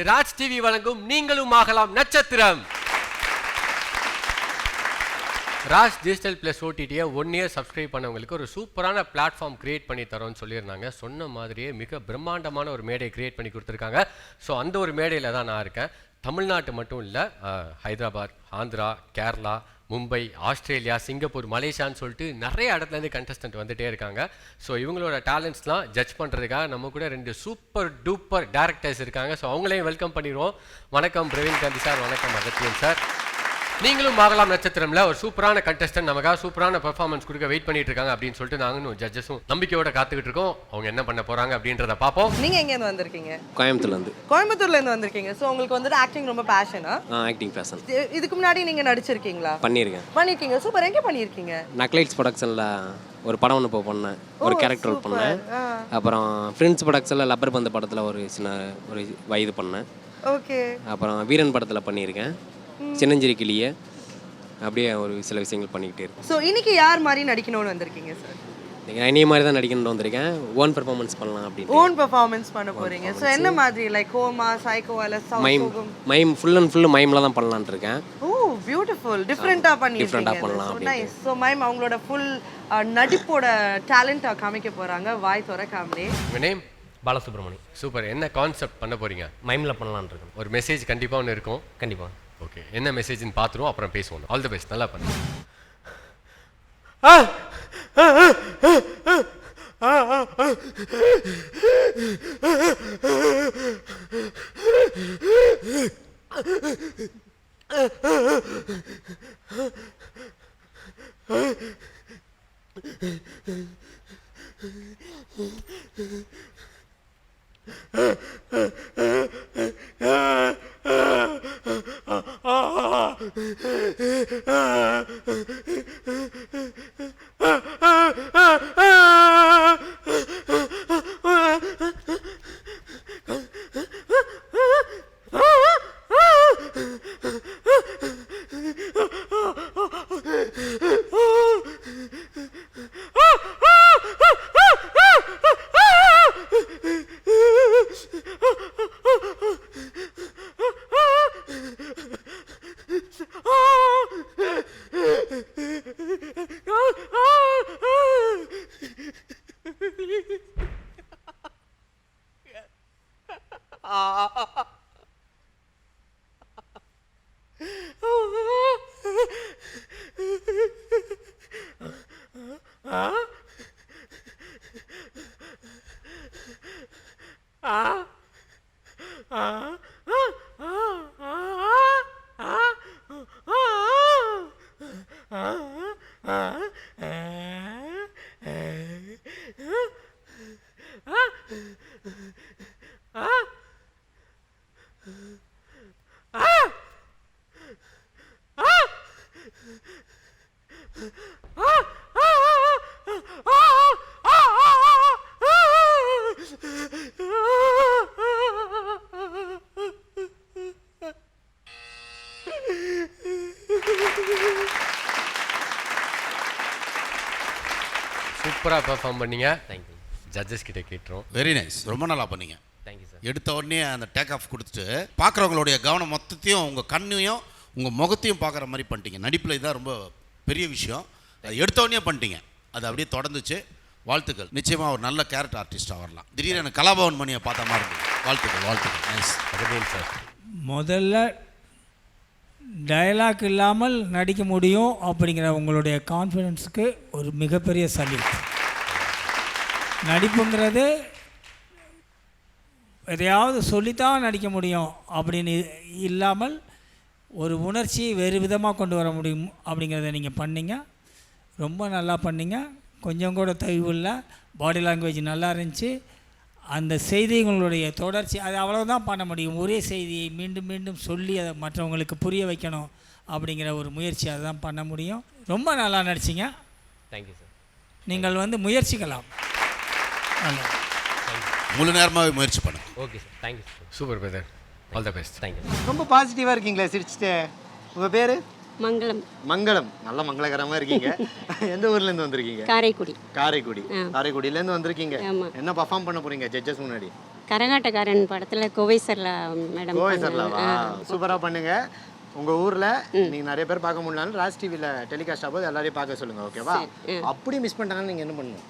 இது ராஜ் டிவி வழங்கும் நீங்களும் ஆகலாம் நட்சத்திரம். ராஜ் டிஜிட்டல் ப்ளஸ் ஓடிடியை 1 இயர் சப்ஸ்கிரைப் பண்ணவங்களுக்கு ஒரு சூப்பரான பிளாட்ஃபார்ம் கிரியேட் பண்ணி தரோன்னு சொல்லியிருந்தாங்க. சொன்ன மாதிரியே மிக பிரம்மாண்டமான ஒரு மேடை கிரியேட் பண்ணி கொடுத்துருக்காங்க. ஸோ அந்த ஒரு மேடையில் தான் நான் இருக்கேன். தமிழ்நாட்டு மட்டும் இல்லை, ஹைதராபாத், ஆந்திரா, கேரளா, மும்பை, ஆஸ்திரேலியா, சிங்கப்பூர், மலேசியான்னு சொல்லிட்டு நிறைய இடத்துலேருந்து கண்டஸ்டன்ட் வந்துகிட்டே இருக்காங்க. ஸோ இவங்களோட டேலண்ட்ஸ்லாம் ஜட்ஜ் பண்ணுறதுக்காக நம்ம கூட 2 சூப்பர் டூப்பர் டேரக்டர்ஸ் இருக்காங்க. ஸோ அவங்களையும் வெல்கம் பண்ணிடுவோம். வணக்கம் பிரவீன் காந்தி சார், வணக்கம் அகத்தியன் சார். நீங்களும் ஆகலாம் நட்சத்திரம்ல ஒரு சூப்பரான கண்டஸ்டன்ட் நமக்காக சூப்பரான பெர்ஃபார்மன்ஸ் கொடுக்க வெயிட் பண்ணிட்டு இருக்காங்க அப்படின்னு சொல்லிட்டு நாங்களும் ஜட்ஜஸும் நம்பிக்கையோட காத்துக்கிட்டு இருக்கோம். அவங்க என்ன பண்ண போறாங்க அப்படின்றத பார்ப்போம். நீங்க எங்க இருந்து வந்திருக்கீங்க? கோயம்புத்தூர்ல இருந்து வந்திருக்கீங்க. சோ உங்களுக்கு வந்துட்டு ஆக்டிங் ரொம்ப பேஷனா? Acting fashion. இதுக்கு முன்னாடி நீங்க நடிச்சிருக்கீங்களா? பண்ணிருக்கீங்க. சூப்பர். எங்க பண்ணிருக்கீங்க? நக்லைட்ஸ் ப்ரொடக்ஷன்ல ஒரு படம் ஒன்று பண்ணேன், ஒரு கேரக்டர் ரோல் பண்ணேன். அப்புறம் ஃப்ரெண்ட்ஸ் ப்ரொடக்ஷன்ல லப்பர் பந்து படத்துல ஒரு சின்ன ஒரு வயது பண்ணேன். ஓகே. அப்புறம் வீரன் படத்துல பண்ணியிருக்கேன், சின்னஞ்சிரி கிளியே, அப்படியே ஒரு சில விஷயங்கள் பண்ணிக்கிட்டே இருக்கேன். ஸோ இன்னைக்கு யார் மாதிரி நடிக்கணும்னு வந்திருக்கீங்க சார்? நீங்கள் மாதிரி தான் நடிக்கணும்னு வந்திருக்கேன். ஓன் பெர்ஃபார்மன்ஸ் பண்ணலாம் அப்படின்னு. ஓன் பெர்ஃபார்மன்ஸ் பண்ண போறீங்க. ஸோ என்ன மாதிரி, லைக் ஹோமா, சைக்கோ, அல்ல மைம் ஃபுல் அண்ட் ஃபுல் மைம்ல தான் பண்ணலாம்னு இருக்கேன். Oh beautiful. டிஃபரெண்டா பண்ணலாம். நைஸ். ஸோ மைம் அவங்களோட ஃபுல் நடிப்போட டேலண்ட்டை காமிக்க போறாங்க. வாய் திறக்காமலே. உங்க நேம்? பாலசுப்ரமணி. சூப்பர். என்ன கான்செப்ட் பண்ண போறீங்க? மைம்ல பண்ணலாம்னு இருக்கேன். ஒரு மெசேஜ் கண்டிப்பாக ஒன்று இருக்கும். கண்டிப்பாக. ஓகே, என்ன மெசேஜ்னு பார்த்துருவோம், அப்புறம் பேசுவோம். ஆல் தி பெஸ்ட், நல்லா பண்ணுங்க. சூப்பராக பெர்ஃபார்ம் பண்ணீங்க. தேங்க்யூ. ஜட்ஜஸ் கிட்ட கேட்டுரும். வெரி நைஸ், ரொம்ப நல்லா பண்ணீங்க. Thank you sir. எடுத்த உடனே அந்த டேக் ஆஃப் கொடுத்துட்டு பார்க்குறவங்களுடைய கவனம் மொத்தத்தையும் உங்கள் கண்ணையும் உங்கள் முகத்தையும் பார்க்குற மாதிரி பண்ணிட்டீங்க. நடிப்பில் இதுதான் ரொம்ப பெரிய விஷயம். அது எடுத்த உடனே பண்ணிட்டீங்க, அது அப்படியே தொடர்ந்துச்சு. வாழ்த்துக்கள். நிச்சயமாக ஒரு நல்ல கேரக்டர் ஆர்டிஸ்டாக வரலாம். திடீர்னு எனக்கு கலாபவன் மணியை பார்த்த மாதிரி இருந்தது. வாழ்த்துக்கள், வாழ்த்துக்கள். நைஸ். அகதீன் சார், முதல்ல டயலாக் இல்லாமல் நடிக்க முடியும் அப்படிங்கிற உங்களுடைய கான்ஃபிடென்ஸுக்கு ஒரு மிகப்பெரிய சல்யூட். நடிப்புங்கிறது எதையாவது சொல்லித்தான் நடிக்க முடியும் அப்படின்னு இல்லாமல் ஒரு உணர்ச்சியை வேறு விதமாக கொண்டு வர முடியும் அப்படிங்கிறத நீங்கள் பண்ணீங்க. ரொம்ப நல்லா பண்ணீங்க. கொஞ்சம் கூட தயவில்லை. பாடி லாங்குவேஜ் நல்லா இருந்துச்சு. அந்த செய்திகளுடைய தொடர்ச்சி, அது அவ்வளோதான் பண்ண முடியும். ஒரே செய்தியை மீண்டும் மீண்டும் சொல்லி அதை மற்றவங்களுக்கு புரிய வைக்கணும் அப்படிங்கிற ஒரு முயற்சி அதை தான் பண்ண முடியும். ரொம்ப நல்லா நடிச்சிங்க. Thank you sir. நீங்கள் முயற்சிக்கலாம். முழு நேரமாகவே முயற்சி பண்ணுங்க. Okay sir. Thank you sir. Super brother, all the best. Thank you. ரொம்ப பாசிட்டிவாக இருக்கீங்களே, சிரிச்சுட்டு. உங்கள் பேர்? மங்களம். மங்களம். நல்ல மங்களகரமாக இருக்கீங்க. எந்த ஊர்லேருந்து வந்திருக்கீங்க? காரைக்குடி. காரைக்குடி. காரைக்குடியிலேருந்து வந்திருக்கீங்க. என்ன பர்ஃபார்ம் பண்ண போகிறீங்க ஜட்ஜஸ் முன்னாடி? கரகாட்டக்காரன் படத்தில் கோவை சர்லா மேடம் கோவை சரலாவா சூப்பராக பண்ணுங்க. உங்கள் ஊரில் நீங்கள் நிறைய பேர் பார்க்க முடியலனாலும் ராஜ் டிவியில் டெலிகாஸ்ட் ஆகும்போது எல்லாரையும் பார்க்க சொல்லுங்கள், ஓகேவா? அப்படி மிஸ் பண்ணிட்டாங்கன்னு நீங்கள் என்ன பண்ணணும்?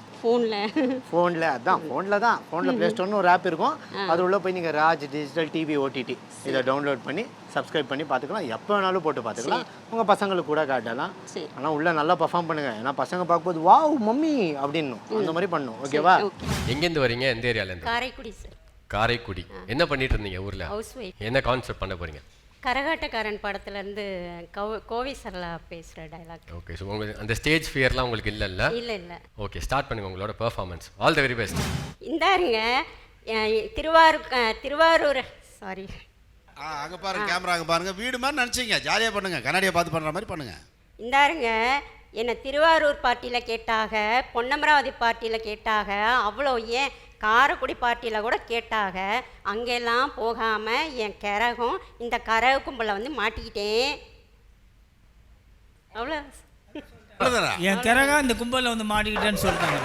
ஃபோனில் அதான் ஃபோனில் ப்ளே ஸ்டோர்னு ஒரு ஆப் இருக்கும். அது உள்ளே போய் நீங்கள் ராஜ் டிஜிட்டல் டிவி ஓடிடி இதை டவுன்லோட் பண்ணி சப்ஸ்கிரைப் பண்ணி பார்த்துக்கலாம். எப்போ வேணாலும் போட்டு பார்த்துக்கலாம். உங்கள் பசங்களுக்கு கூட காட்டலாம். ஆனால் உள்ளே நல்லா பர்ஃபார்ம் பண்ணுங்கள். ஏன்னா பசங்க பார்க்கும்போது வாவ் மம்மி அப்படின்னும் அந்த மாதிரி பண்ணணும், ஓகேவா? எங்கேருந்து வரீங்க? எந்த ஏரியாலேருந்து? காரைக்குடி சார். காரைக்குடி. என்ன பண்ணிட்டு இருந்தீங்க ஊரில்? House wife. என்ன கான்செப்ட் பண்ண போறீங்க? கரகாட்டக்காரன் படத்துலேருந்து கோவை சரலா பேசுகிற டைலாக். ஓகே, ஸோ உங்களுக்கு அந்த ஸ்டேஜ் ஃபியர்லாம் உங்களுக்கு இல்லைல்ல? இல்லை. ஓகே, ஸ்டார்ட் பண்ணுங்க உங்களோட performance. All the very best. இந்தாருங்க திருவாரூர் சாரி அங்கே பாருங்க, கேமரா அங்கே பாருங்க. வீடு மாதிரி நினச்சிங்க, ஜாலியாக பண்ணுங்க. கண்ணாடியை பார்த்து பண்ணுற மாதிரி பண்ணுங்க. இந்தாருங்க என்னை திருவாரூர் பார்ட்டியில் கேட்டாக, பொன்னமராவதி பார்ட்டியில் கேட்டாக, அவ்வளோ ஏன் காரைக்குடி பார்ட்டியில் கூட கேட்டாக. அங்கெல்லாம் போகாமல் என் கரகம் இந்த கரகு கும்பலை வந்து மாட்டிக்கிட்டேன். அவ்வளோ என் கரகா இந்த கும்பலில் வந்து மாட்டிக்கிட்டேன்னு சொல்லிட்டாங்க.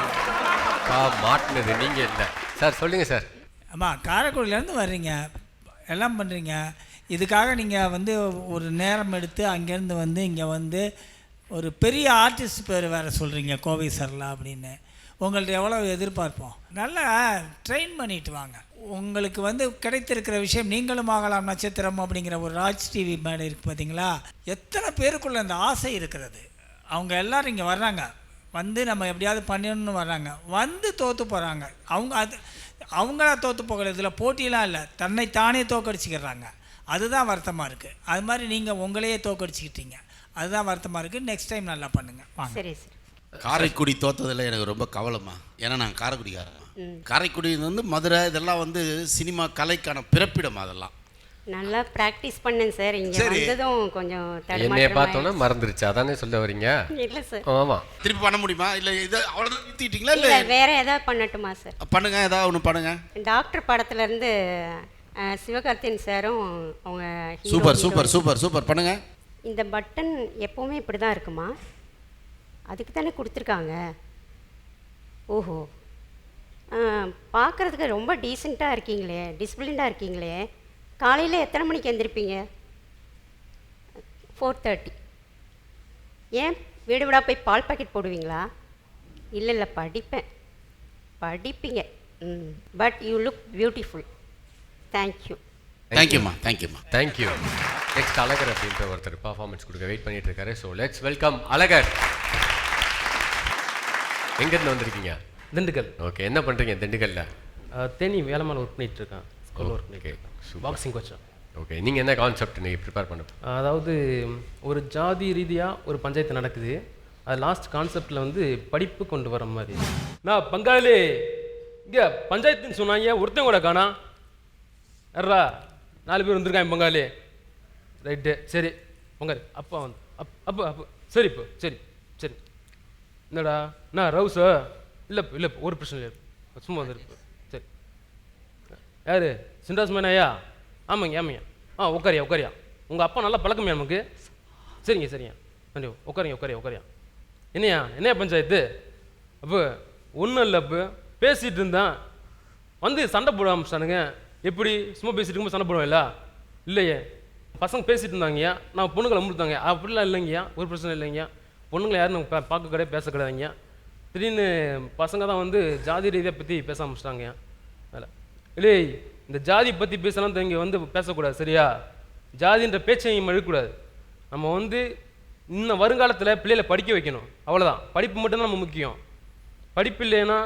மாட்டினது நீங்கள் இல்லை சார். சொல்லுங்கள் சார். ஆமாம், காரைக்குடியிலேருந்து வர்றீங்க, எல்லாம் பண்ணுறீங்க. இதுக்காக நீங்கள் வந்து ஒரு நேரம் எடுத்து அங்கேருந்து வந்து இங்கே வந்து ஒரு பெரிய ஆர்டிஸ்ட் பேர் வேறு சொல்கிறீங்க, கோவை சரலா அப்படின்னு. உங்கள்ட்ட எவ்வளோ எதிர்பார்ப்போம். நல்லா ட்ரெயின் பண்ணிட்டு வாங்க. உங்களுக்கு வந்து கிடைத்திருக்கிற விஷயம் நீங்களும் ஆகலாம் நட்சத்திரம் அப்படிங்கிற ஒரு ராஜ் டிவி மேடை இருக்குது பார்த்தீங்களா? எத்தனை பேருக்குள்ள அந்த ஆசை இருக்கிறது. அவங்க எல்லோரும் இங்கே வர்றாங்க, வந்து நம்ம எப்படியாவது பண்ணிடணும்னு வர்றாங்க, வந்து தோற்று போகிறாங்க. அவங்களா தோற்று போகல, இதில் போட்டியெலாம் இல்லை, தன்னை தானே தோக்கடிச்சிக்கிறாங்க. அதுதான் வருத்தமாக இருக்குது. அது மாதிரி நீங்கள் உங்களையே தோக்கடிச்சிக்கிட்டீங்க, அதுதான் வருத்தமாக இருக்குது. நெக்ஸ்ட் டைம் நல்லா பண்ணுங்கள். சரி சார். காரைக்குடி தோற்றதில் எனக்கு ரொம்ப கவலைமா. ஏன்னா நான் காரைக்குடிக்காரன். காரைக்குடி வந்து மதுரை இதெல்லாம் வந்து சினிமா கலைக்கான பிறப்பிடம். அதெல்லாம் நல்லா ப்ராக்டிஸ் பண்ணேன் சார். இங்கே வந்ததும் கொஞ்சம் என்னைய பார்த்தோன்னா மறந்துருச்சு, அதானே சொல்ல வரீங்க? இல்லை சார். ஆமாம். திருப்பி பண்ண முடியுமா? இல்லை இதை அவ்வளோதான் நிறுத்திட்டீங்களா? இல்லை வேற ஏதாவது பண்ணட்டுமா சார்? பண்ணுங்க, ஏதாவது ஒன்று பண்ணுங்க. டாக்டர் படத்துலேருந்து சிவகார்த்தின் சாரும் அவங்க சூப்பர் சூப்பர் சூப்பர் சூப்பர் பண்ணுங்க. இந்த பட்டன் எப்போவுமே இப்படி தான் இருக்குமா? அதுக்கு தானே கொடுத்துருக்காங்க. ஓஹோ, பார்க்குறதுக்கு ரொம்ப டீசெண்டாக இருக்கீங்களே, டிசிப்ளின்டாக இருக்கீங்களே. காலையில் எத்தனை மணிக்கு எழுந்திருப்பீங்க? 4:30. ஏன் வீடு வீடாக போய் பால் பாக்கெட் போடுவீங்களா? இல்லை படிப்பீங்க. But you look beautiful. Thank you. தேங்க்யூம்மா. தேங்க்யூம்மா. தேங்க்யூ. நெக்ஸ்ட் அழகர் அப்படின்ற ஒருத்தர் பர்ஃபார்மன்ஸ் கொடுக்க வெயிட் பண்ணிட்டு இருக்காரு. So let's welcome Azhagar. எங்கேருந்து வந்திருக்கீங்க? திண்டுக்கல். ஓகே, என்ன பண்ணுறீங்க திண்டுக்கல்ல? தேனி வேலைமால் ஒர்க் பண்ணிட்டு இருக்கேன். ஸ்கூல் ஒர்க் பண்ணிட்டு பாக்ஸிங் கோச்சா. ஓகே, நீங்கள் என்ன கான்செப்ட் நீங்கள் ப்ரிப்பேர் பண்ண? அதாவது ஒரு ஜாதி ரீதியாக ஒரு பஞ்சாயத்து நடக்குது. அது லாஸ்ட் கான்செப்டில் வந்து படிப்பு கொண்டு வர மாதிரி. நான் பங்காளி இங்கே பஞ்சாயத்துன்னு சொன்னாங்க, ஒருத்தன் கூட காணா. எர்ரா 4 பேர் வந்திருக்காங்க பங்காளி. ரைட்டு, சரி பங்காளி. அப்பா வந்து அப்போ சரி இப்போ சரி என்னடா நான் ரவுஸா? இல்லை ஒரு பிரச்சனை இல்லை, சும்மா வந்துருக்கு. சரி, யார் சின்ராஸ் மேனாயா? ஆமாங்க. உட்காரியா. உங்கள் அப்பா நல்லா பழக்கமே நமக்கு. சரிங்க நன்றி. உட்காரியா. என்னையா பஞ்சாயத்து? அப்போ ஒன்றும் இல்லை, அப்போ பேசிகிட்டு இருந்தான், வந்து சண்டை போட ஆரம்பிச்சிட்டானுங்க. எப்படி சும்மா பேசிட்டு இருக்கும்போது சண்டை போடுவேன்? இல்லையே, பசங்க பேசிகிட்டு இருந்தாங்கய்யா, நான் பொண்ணுங்களை முடுத்தாங்க. அப்படிலாம் இல்லைங்கய்யா, ஒரு பிரச்சனை இல்லைங்கய்யா. பொண்ணுங்களை யாரும் நாங்கள் பார்க்க கிடையாது, பேச கிடையாதுங்க. திடீர்னு பசங்க தான் வந்து ஜாதி ரீதியை பற்றி பேச ஆரம்பிச்சிட்டாங்கய்யா. அதில் இல்லை, இந்த ஜாதி பற்றி பேசலாம் இங்கே வந்து பேசக்கூடாது, சரியா? ஜாதின்ற பேச்சை இங்கே எழுதக்கூடாது. நம்ம வந்து இன்னும் வருங்காலத்தில் பிள்ளைகளை படிக்க வைக்கணும், அவ்வளோதான். படிப்பு மட்டும்தான் நம்ம முக்கியம். படிப்பு இல்லைன்னா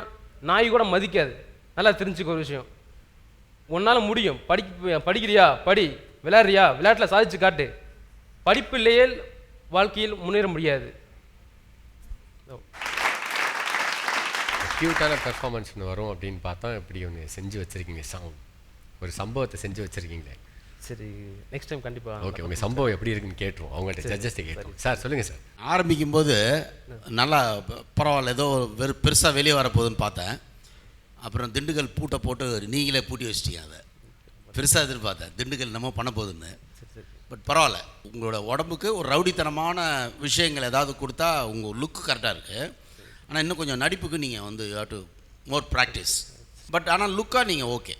நாய் கூட மதிக்காது. நல்லா தெரிஞ்சுக்க ஒரு விஷயம். உன்னால் முடியும். படிக்கிறியா படி, விளையாடுறியா விளையாட்டில் சாதிச்சு காட்டு. படிப்பு இல்லையே வாழ்க்கையில் முன்னேற முடியாது. க்யூட்டான பெர்ஃபார்மன்ஸ்னு வரும் அப்படின்னு பார்த்தா இப்படி ஒன்று செஞ்சு வச்சுருக்கீங்க. ஒரு சம்பவத்தை செஞ்சு வச்சுருக்கீங்களே. சரி, நெக்ஸ்ட் டைம் கண்டிப்பாக. ஓகே, உங்கள் சம்பவம் எப்படி இருக்குன்னு கேட்டுருவோம், அவங்கள்ட்ட ஜட்ஜஸ்ட்டை கேட்டுருவோம். சார் சொல்லுங்கள் சார். ஆரம்பிக்கும்போது நல்லா பரவாயில்ல, ஏதோ பெருசாக வெளியே வரப்போகுதுன்னு பார்த்தேன். அப்புறம் திண்டுக்கல் பூட்டை போட்டு நீங்களே பூட்டி வச்சிட்டீங்க. அதை பெருசாக எதிர்பார்த்தேன், திண்டுக்கல் நம்ம பண்ண போகுதுன்னு. பட் பரவாயில்ல, உங்களோட உடம்புக்கு ஒரு ரவுடித்தனமான விஷயங்கள் ஏதாவது கொடுத்தா உங்கள் லுக்கு கரெக்டாக இருக்குது. ஆனால் இன்னும் கொஞ்சம் நடிப்புக்கு நீங்கள் வந்து you have to more practice. But ஆனால் லுக்காக நீங்கள் ஓகே,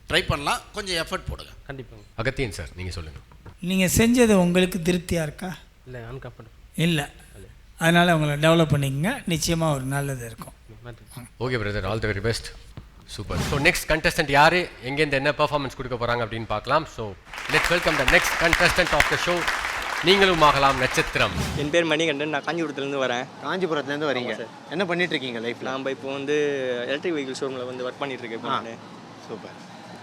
ட்ரை பண்ணலாம், கொஞ்சம் எஃபர்ட் போடுங்க. கண்டிப்பாங்க. அகத்தியன் சார் நீங்கள் சொல்லுங்கள். நீங்கள் செஞ்சது உங்களுக்கு திருப்தியாக இருக்கா? இல்லை அன்கம்ஃபர்டபுள் இல்லை, அதனால் உங்களை டெவலப் பண்ணிக்கங்க, நிச்சயமாக ஒரு நல்லது இருக்கும். Okay brother, all the very best. Super. So next contestant யார், எங்கேருந்து என்ன பெர்ஃபார்மன்ஸ் கொடுக்க போகிறாங்க அப்படின்னு பார்க்கலாம். So let's welcome the next contestant of the show. நீங்களும் ஆகலாம் நட்சத்திரம். என் பேர் மணிகண்டன், நான் காஞ்சிபுரத்துலேருந்து வரேன். காஞ்சிபுரத்துலேருந்து வரீங்க. என்ன பண்ணிட்டு இருக்கீங்க லைஃப்பில்? நான் இப்போ வந்து எலக்ட்ரிக் வெஹிக்கிள் ஷோரூமில் வந்து ஒர்க் பண்ணிட்டு இருக்கேன். நான் சூப்பர்.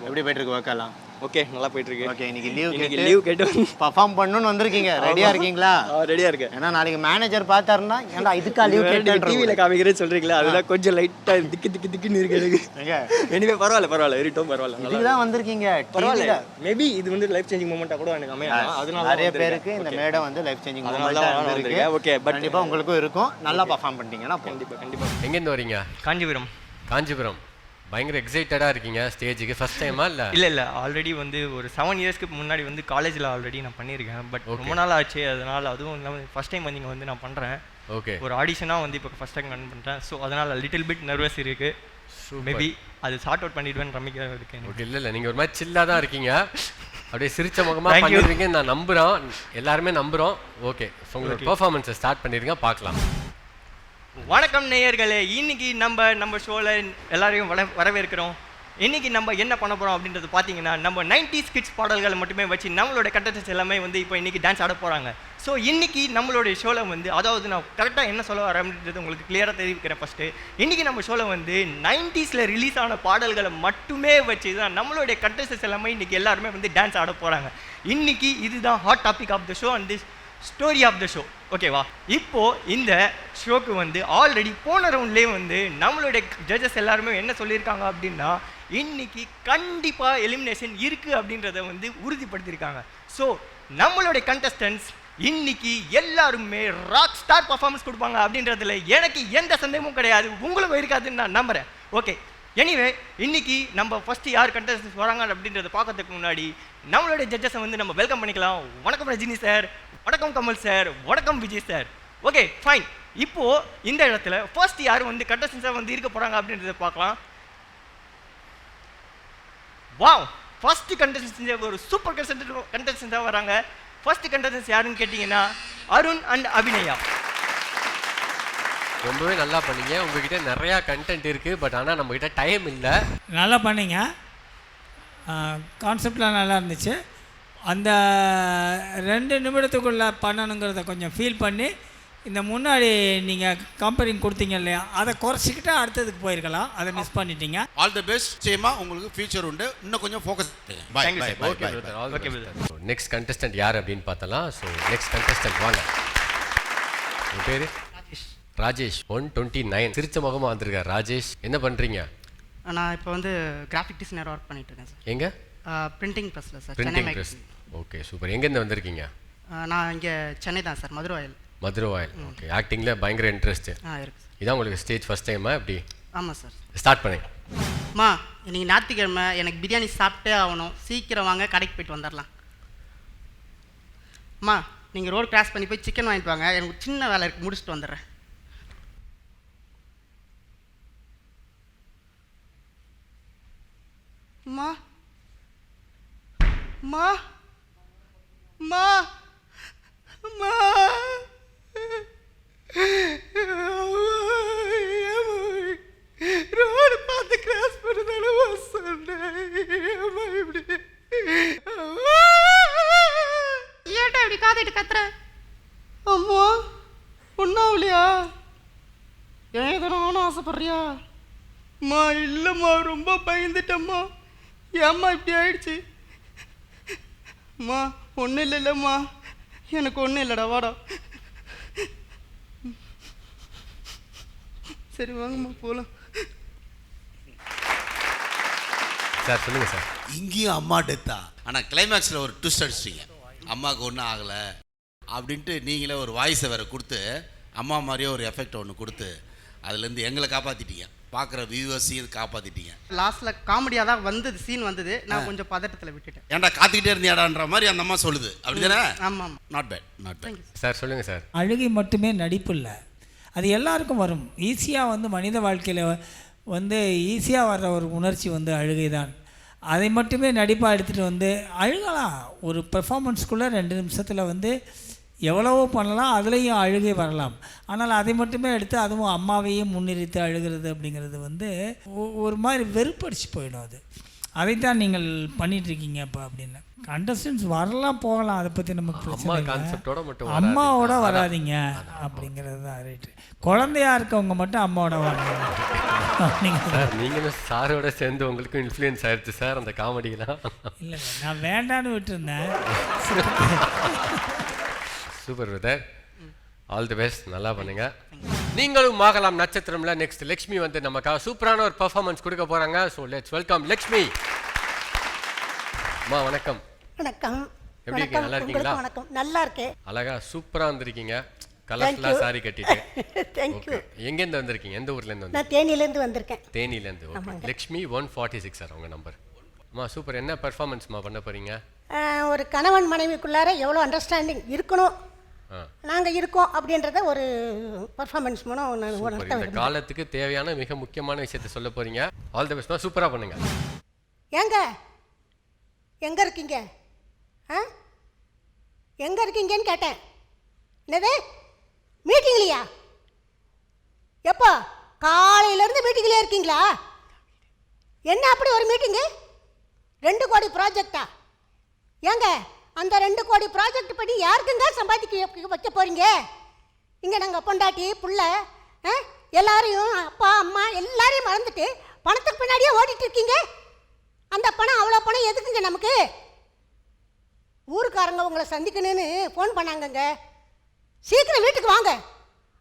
எப்படி போயிட்டு இருக்கு ஒர்க்கெல்லாம்? ஓகே, நல்லா போயிட்டு இருக்கு. ஓகே, இன்னைக்கு லீவ் கேட்டு பர்ஃபார்ம் பண்ணணும்னு வந்திருக்கீங்க. ரெடியாக இருக்கீங்களா? ரெடியாக இருக்கேன். ஏன்னா நாளைக்கு மேனேஜர் பார்த்தாருன்னா ஏன்டா இதுக்கா லீவ் கேட்டு டிவியில் காமிக்கிறேன்னு சொல்கிறீங்களா, அதெல்லாம் கொஞ்சம் லைட்டாக திக்குன்னு இருக்கு எனக்கு. எனிவே பரவாயில்ல இருக்கட்டும், பரவாயில்ல. இதுதான் வந்திருக்கீங்க. பரவாயில்ல, மேபி இது வந்து லைஃப் சேஞ்சிங் மூமெண்ட்டாக கூட எனக்கு அமையலாம். அதனால நிறைய பேருக்கு இந்த மேடை வந்து லைஃப் சேஞ்சிங் மூமெண்ட்டாக வந்திருக்கு. ஓகே, பட் கண்டிப்பாக உங்களுக்கும் இருக்கும். நல்லா பர்ஃபார்ம் பண்ணிட்டீங்கன்னா கண்டிப்பாக. எங்கேருந்து வரீங்க? காஞ்சிபுரம். காஞ்சிபுரம். பயங்கர எக்ஸைட்டடாக இருக்கீங்க ஸ்டேஜுக்கு. ஃபர்ஸ்ட் டைமா இல்லை? இல்லை ஆல்ரெடி வந்து ஒரு 7 இயர்ஸ்க்கு முன்னாடி வந்து காலேஜில் ஆல்ரெடி நான் பண்ணியிருக்கேன். பட் ரொம்ப நாள் ஆச்சு, அதனால் அதுவும் இல்லாமல் ஃபஸ்ட் டைம் வந்து இங்கே வந்து நான் பண்ணுறேன். ஓகே. ஒரு ஆடிஷனாக வந்து இப்போ ஃபஸ்ட் டைம் ரன் பண்ணுறேன். ஸோ அதனால் லிட்டில் பிட் நர்வஸ் இருக்குது. மேபி அது சார்ட் அவுட் பண்ணிடுவேன்னு நம்பிக்கை இருக்கேன். ஓகே. இல்லை நீங்கள் ஒரு மாதிரி சில்லாக தான் இருக்கீங்க, அப்படியே சிரிச்ச முகமாக பண்ணிடுவீங்கன்னு நான் நம்புகிறோம், எல்லாருமே நம்புகிறோம். ஓகே, ஸோ உங்களோட பெர்ஃபார்மன்ஸை ஸ்டார்ட் பண்ணிடுங்க, பார்க்கலாம். வணக்கம் நேயர்களே, இன்னைக்கு நம்ம ஷோவில் எல்லாரையும் வரவேற்கிறோம். இன்றைக்கி நம்ம என்ன பண்ண போகிறோம் அப்படின்றது பார்த்தீங்கன்னா, நம்ம 90s கிட்ஸ் பாடல்களை மட்டுமே வச்சு நம்மளோட கண்டஸ்டன்ஸ் எல்லாமே வந்து இப்போ இன்றைக்கி டான்ஸ் ஆட போகிறாங்க. ஸோ இன்றைக்கி நம்மளுடைய ஷோவில் வந்து, அதாவது நான் கரெக்டாக என்ன சொல்ல வரேன் அப்படின்றது உங்களுக்கு கிளியராக தெரிவிக்கிறேன். ஃபஸ்ட்டு இன்றைக்கி நம்ம ஷோவில் வந்து 90ஸில் ரிலீஸ் ஆன பாடல்களை மட்டுமே வச்சு தான் நம்மளுடைய கண்டஸ்டன்ஸ் எல்லாமே இன்றைக்கி எல்லாருமே வந்து டான்ஸ் ஆட போகிறாங்க. இன்றைக்கி இதுதான் hot topic of the show and this story of the show. ஓகேவா? இப்போது இந்த ஷோக்கு வந்து ஆல்ரெடி போன ரவுண்ட்லேயே வந்து நம்மளுடைய ஜட்ஜஸ் எல்லாருமே என்ன சொல்லியிருக்காங்க அப்படின்னா, இன்னைக்கு கண்டிப்பாக எலிமினேஷன் இருக்குது அப்படின்றத வந்து உறுதிப்படுத்தியிருக்காங்க. ஸோ நம்மளுடைய கண்டஸ்டன்ஸ் இன்னைக்கு எல்லாருமே ராக் ஸ்டார் பர்ஃபார்மன்ஸ் கொடுப்பாங்க அப்படின்றதுல எனக்கு எந்த சந்தேகமும் கிடையாது, உங்களுக்கும் இருக்காதுன்னு நான் நம்புகிறேன். ஓகே, எனிவே இன்னைக்கு நம்ம ஃபஸ்ட்டு யார் கண்டஸ்டன்ஸ் வராங்க அப்படின்றத பார்க்கறதுக்கு முன்னாடி நம்மளுடைய ஜட்ஜஸை வந்து நம்ம வெல்கம் பண்ணிக்கலாம். வணக்கம் ரஜினி சார், வணக்கம் கமல் சார், வணக்கம் விஜய் சார். Okay fine. இப்போது இந்த இடத்துல ஃபர்ஸ்ட் யார் வந்து கண்டஸ்டன்ஸாக வந்து இருக்க போகிறாங்க அப்படின்றத பார்க்கலாம். வாவ், ஃபர்ஸ்ட் கண்டஸ்டன்ஸ் ஒரு சூப்பர் கண்டஸ்டன்ஸாக வராங்க. ஃபர்ஸ்ட் கண்டஸ்டன்ஸ் யாருன்னு கேட்டிங்கன்னா அருண் அண்ட் அபிநயா. ரொம்பவே நல்லா பண்ணீங்க, உங்ககிட்ட நிறையா கண்டென்ட் இருக்குது, பட் ஆனால் நம்மக்கிட்ட டைம் இல்லை. நல்லா பண்ணீங்க, கான்செப்ட்லாம் நல்லா இருந்துச்சு. அந்த 2 நிமிடத்துக்குள்ளே பண்ணணுங்கிறத கொஞ்சம் ஃபீல் பண்ணி இந்த முன்னாடி நீங்கள் கம்பெரிங் கொடுத்தீங்க இல்லையா, அதை குறைச்சிக்கிட்டு அடுத்ததுக்கு போயிருக்கலாம், அதை மிஸ் பண்ணிட்டீங்க. All the best. சேமா உங்களுக்கு ஃபியூச்சர் உண்டு, இன்னும் கொஞ்சம் focus. Bye bye. Okay brother, all the best. Next contestant யார் அப்படின்னு பார்த்தலாம். ஸோ நெக்ஸ்ட் கண்டஸ்டன்ட் வாங்க. உங்கள் பேர்? ராஜேஷ். 129 சிரிச்ச முகமாக வந்திருக்கார். ராஜேஷ், என்ன பண்ணுறீங்க? நான் இப்போ வந்து கிராஃபிக் டிசைனர் ஒர்க் பண்ணிட்டு இருக்கேன் சார். எங்கே? பிரிண்டிங் ப்ரெஸ்ஸில் sir. Printing press. Okay super. எங்கேருந்து வந்திருக்கீங்க? நான் இங்கே சென்னை தான் சார், மதுரவாயல். மதுரவாயல். ஓகே, ஆக்டிங்கில் பயங்கர இன்ட்ரெஸ்ட்டு. இருக்கு. இதான் உங்களுக்கு ஸ்டேஜ் ஃபஸ்ட் டைமா எப்படி? ஆமாம் சார். ஸ்டார்ட் பண்ணுங்க. அம்மா, இன்னைக்கு ஞாயிற்றுக்கிழமை எனக்கு பிரியாணி சாப்பிட்டே ஆகணும், சீக்கிரம் வாங்க, கடைக்கு போயிட்டு வந்துடலாம். அம்மா, நீங்கள் ரோடு கிராஸ் பண்ணி போய் சிக்கன் வாங்கிட்டு வாங்க, எனக்கு சின்ன வேலை இருக்குது, முடிச்சுட்டு வந்துடுறேன். அம்மா அம்மா அம்மா அம்மா, ரோடு பார்த்து கிராஸ் பண்ணதானே சொன்னேன். இப்படி ஏட்டா இப்படி காத்துட்டு கத்துற? அம்மா ஒன்றாவலையா? ஏன் எதனாலும் ஆசைப்படுறியா? அம்மா இல்லைம்மா, ரொம்ப பயந்துட்டம்மா. ஏம்மா இப்படி ஆயிடுச்சு? அம்மா ஒன்றும் இல்லைல்லம்மா, எனக்கு ஒன்றும் இல்லைடா, வாடா. சரி வாங்கம்மா போகலாம். சார் சொல்லுங்க சார். இங்கேயும் அம்மா டெத்தா, ஆனால் கிளைமேக்ஸில் ஒரு ட்விஸ்ட் அடிச்சிட்டீங்க. அம்மாவுக்கு ஒன்றும் ஆகலை அப்படின்ட்டு நீங்களே ஒரு வாய்ஸை வேறு கொடுத்து, அம்மா மாதிரியே ஒரு எஃபெக்ட் ஒன்று கொடுத்து, அதுலேருந்து எங்களை காப்பாற்றிட்டீங்க, பார்க்குற வியூவர்ஸையும் காப்பாற்றிட்டீங்க. லாஸ்ட்டில் காமெடியாக தான் வந்தது, சீன் வந்தது, நான் கொஞ்சம் பதட்டத்தில் விட்டுட்டேன். ஏன்டா காத்துக்கிட்டே இருந்தியாடான்ற மாதிரி அந்த அம்மா சொல்லுது, அப்படி தானே? ஆமாம். Not bad, not bad. Sir சொல்லுங்கள் சார். அழுகை மட்டுமே நடிப்பு இல்லை, அது எல்லாருக்கும் வரும். ஈஸியாக வந்து மனித வாழ்க்கையில் வந்து ஈஸியாக வர்ற ஒரு உணர்ச்சி வந்து அழுகை தான். அதை மட்டுமே நடிப்பாக எடுத்துகிட்டு வந்து அழுகலாம். ஒரு பெர்ஃபார்மன்ஸ்குள்ளே 2 நிமிஷத்தில் வந்து எவ்வளவோ பண்ணலாம், அதுலேயும் அழுகை வரலாம். ஆனால் அதை மட்டுமே எடுத்து அதுவும் அம்மாவையும் முன்னிறுத்தி அழுகிறது அப்படிங்கிறது வந்து ஒரு மாதிரி வெறுப்படிச்சு போயிடும். அதைத்தான் நீங்கள் பண்ணிகிட்ருக்கீங்க இப்போ அப்படின்னு. கண்டஸ்டன்ஸ் வரலாம் போகலாம், அதை பற்றி நமக்கு பிரச்சனை இல்லை. அம்மாவோட வராதிங்க அப்படிங்கிறது தான் ரைட்டு. குழந்தையாக இருக்கவங்க மட்டும் அம்மாவோட வராங்க. சார் நீங்களும் சாரோட சேர்ந்து உங்களுக்கும் இன்ஃப்ளூயன்ஸ் ஆயிடுச்சு சார் அந்த காமெடியெலாம். இல்லை நான் வேண்டான்னு விட்டுருந்தேன். Super brother, all the best, நல்லா பண்ணுங்க. நீங்களும் ஆகலாம் நட்சத்திரம்ல நெக்ஸ்ட் லக்ஷ்மி வந்து நமக்காக சூப்பரான ஒரு பெர்ஃபார்மன்ஸ் கொடுக்க போறாங்க. So let's welcome Lakshmi. அம்மா வணக்கம். வணக்கம். எப்படி இருக்கீங்க? நல்லா இருக்கீங்களா? வணக்கம், நல்லா இருக்கேன். அழகா சூப்பரா வந்திருக்கீங்க, கலர்ஃபுல்லா சாரி கட்டிட்டு. Thank you. எங்க இருந்து வந்திருக்கீங்க? எந்த ஊர்ல இருந்து? நான் தேனியில இருந்து வந்திருக்கேன். தேனியில இருந்து. ஓகே. லக்ஷ்மி 146 சார் உங்க நம்பர். அம்மா சூப்பர், என்ன பெர்ஃபார்மன்ஸ்மா பண்ண போறீங்க? ஒரு கணவன் மனைவிக்குள்ளார எவ்வளோ அண்டர்ஸ்டாண்டிங் இருக்கணும், நாங்கள் இருக்கோம் அப்படின்றத ஒரு பர்ஃபார்மன்ஸ் மூலம் இந்த காலத்துக்கு தேவையான மிக முக்கியமான விஷயத்தை சொல்ல போறீங்க. ஆல் தி பெஸ்ட், சூப்பரா பண்ணுங்க. ஏங்க எங்கே இருக்கீங்க? எங்கே இருக்கீங்கன்னு கேட்டேன். என்னது மீட்டிங்லையா? எப்போ? காலையிலேருந்து மீட்டிங்லேயே இருக்கீங்களா? என்ன அப்படி ஒரு மீட்டிங்கு? 2 கோடி ப்ராஜெக்டா? ஏங்க அந்த 2 கோடி ப்ராஜெக்ட் படி யாருக்குங்க சம்பாதிக்க வைக்க போகிறீங்க? இங்கே நாங்கள் பொண்டாட்டி புள்ள எல்லாரையும் அப்பா அம்மா எல்லாரையும் மறந்துட்டு பணத்துக்கு பின்னாடியே ஓடிட்டு இருக்கீங்க. அந்த பணம் அவ்வளோ பணம் எதுக்குங்க நமக்கு? ஊருக்காரங்க உங்களை சந்திக்கணும்னு ஃபோன் பண்ணாங்கங்க. சீக்கிரம் வீட்டுக்கு வாங்க,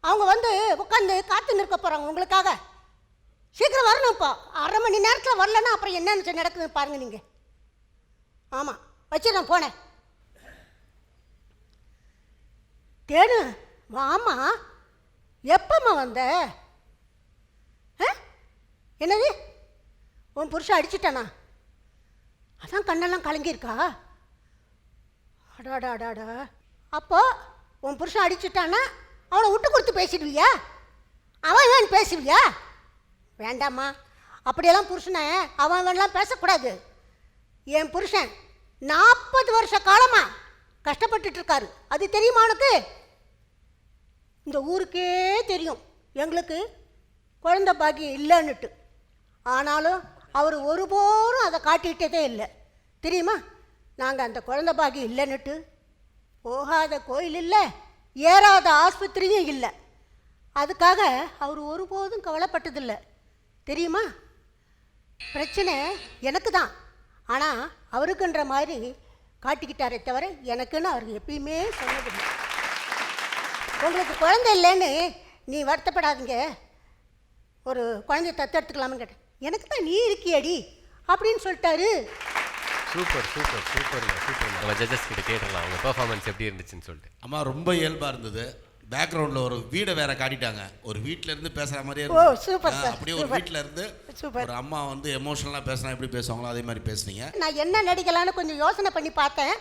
அவங்க வந்து உட்காந்து காத்து நிற்க போகிறாங்க உங்களுக்காக. சீக்கிரம் வரணும். இப்போ 1/2 மணி நேரத்தில் வரலன்னா அப்புறம் என்னென்னு நடக்குதுன்னு பாருங்கள் நீங்கள். ஆமாம் வச்சுருந்தேன் போனேன். தேனு வாமா, எப்பம்மா வந்த? என்னது உன் புருஷன் அடிச்சிட்டானா? அதான் கண்ணெல்லாம் கலங்கியிருக்கா? அடாடாடாடா. அப்போ உன் புருஷன் அடிச்சிட்டானா அவனை விட்டு கொடுத்து பேசிடுவியா? அவன் வேணும் பேசுவியா? வேண்டாம்மா, அப்படியெல்லாம் புருஷனை அவன் வேணலாம் பேசக்கூடாது. என் புருஷன் 40 வருஷ காலமாக கஷ்டப்பட்டுட்டு இருக்காரு, அது தெரியுமா உனக்கு? இந்த ஊருக்கே தெரியும் எங்களுக்கு குழந்தை பாக்கியம் இல்லைன்னுட்டு. ஆனாலும் அவர் ஒருபோதும் அதை காட்டிகிட்டதே இல்லை தெரியுமா? நாங்கள் அந்த குழந்தை பாக்கியம் இல்லைன்னுட்டு போகாத கோயில் இல்லை, ஏறாத ஆஸ்பத்திரியும் இல்லை. அதுக்காக அவர் ஒருபோதும் கவலைப்பட்டதில்லை தெரியுமா? பிரச்சனை எனக்கு தான், ஆனால் அவருக்குன்ற மாதிரி காட்டிக்கிட்டாரே தவிர எனக்குன்னு அவர் எப்பயுமே சொன்னதில்லை. உங்களுக்கு குழந்தை இல்லைன்னு நீ வருத்தப்படாதீங்க, ஒரு குழந்தைய தத்தெடுத்துக்கலாம்னு கேட்டேன். எனக்கு தான் நீ இருக்கியடி அப்படின்னு சொல்லிட்டாரு. Super super super super. நம்ம ஜட்ஜஸ் கிட்ட கேட்டலாம் அவங்க பெர்ஃபார்மன்ஸ் எப்படி இருந்துச்சுன்னு சொல்லிட்டு. அம்மா ரொம்ப இயல்பாக இருந்தது. பேக்ரவுண்டில் ஒரு வீடை வேற காட்டிட்டாங்க, ஒரு வீட்டில இருந்து பேசுகிற மாதிரியே சூப்பர் சார். அப்படியே ஒரு வீட்டில் இருந்து ஒரு அம்மா வந்து எமோஷனலாக பேசினா எப்படி பேசுவாங்களோ அதே மாதிரி பேசுனீங்க. நான் என்ன நடிக்கலான்னு கொஞ்சம் யோசனை பண்ணி பார்த்தேன்.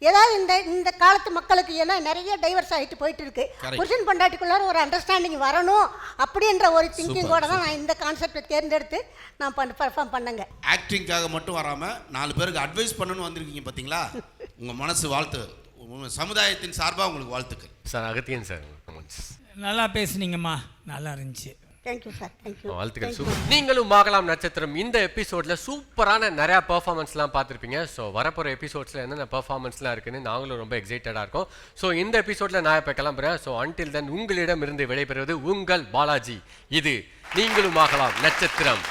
ஏதாவது இந்த காலத்து மக்களுக்கு ஏன்னா நிறைய டைவர்ஸ் ஆகிட்டு போயிட்டு இருக்கு. புருஷன் பொண்டாட்டிக்குள்ளார ஒரு அண்டர்ஸ்டாண்டிங் வரணும் அப்படின்ற ஒரு திங்கிங்கோட தான் நான் இந்த கான்செப்டை தேர்ந்தெடுத்து நான் பெர்ஃபார்ம் பண்ணேங்க. ஆக்டிங்காக மட்டும் வராமல் 4 பேருக்கு அட்வைஸ் பண்ணணும்னு வந்திருக்கீங்க பார்த்தீங்களா? உங்கள் மனசு வாழ்த்து, சமுதாயத்தின் சார்பாக உங்களுக்கு வாழ்த்துக்கள். சார் அகத்தியன் சார் நல்லா பேசுனீங்கம்மா, நல்லா இருந்துச்சு. Thank you sir, thank you. வாழ்த்துக்கள். சூப்பர். நீங்களும் ஆகலாம் நட்சத்திரம் இந்த எபிசோட்ல சூப்பரான நிறைய பெர்ஃபார்மன்ஸ்லாம் பார்த்துருப்பீங்க. ஸோ வரப்போகிற எபிசோட்ஸில் என்னென்ன பெர்ஃபார்மன்ஸ்லாம் இருக்குன்னு நாங்களும் ரொம்ப எக்ஸைட்டடாக இருக்கோம். ஸோ இந்த எபிசோடில் நான் இப்போ கிளம்புறேன். ஸோ அன்டில் தென் உங்களிடம் இருந்து விடைபெறுவது உங்கள் பாலாஜி. இது நீங்களும் ஆகலாம் நட்சத்திரம்.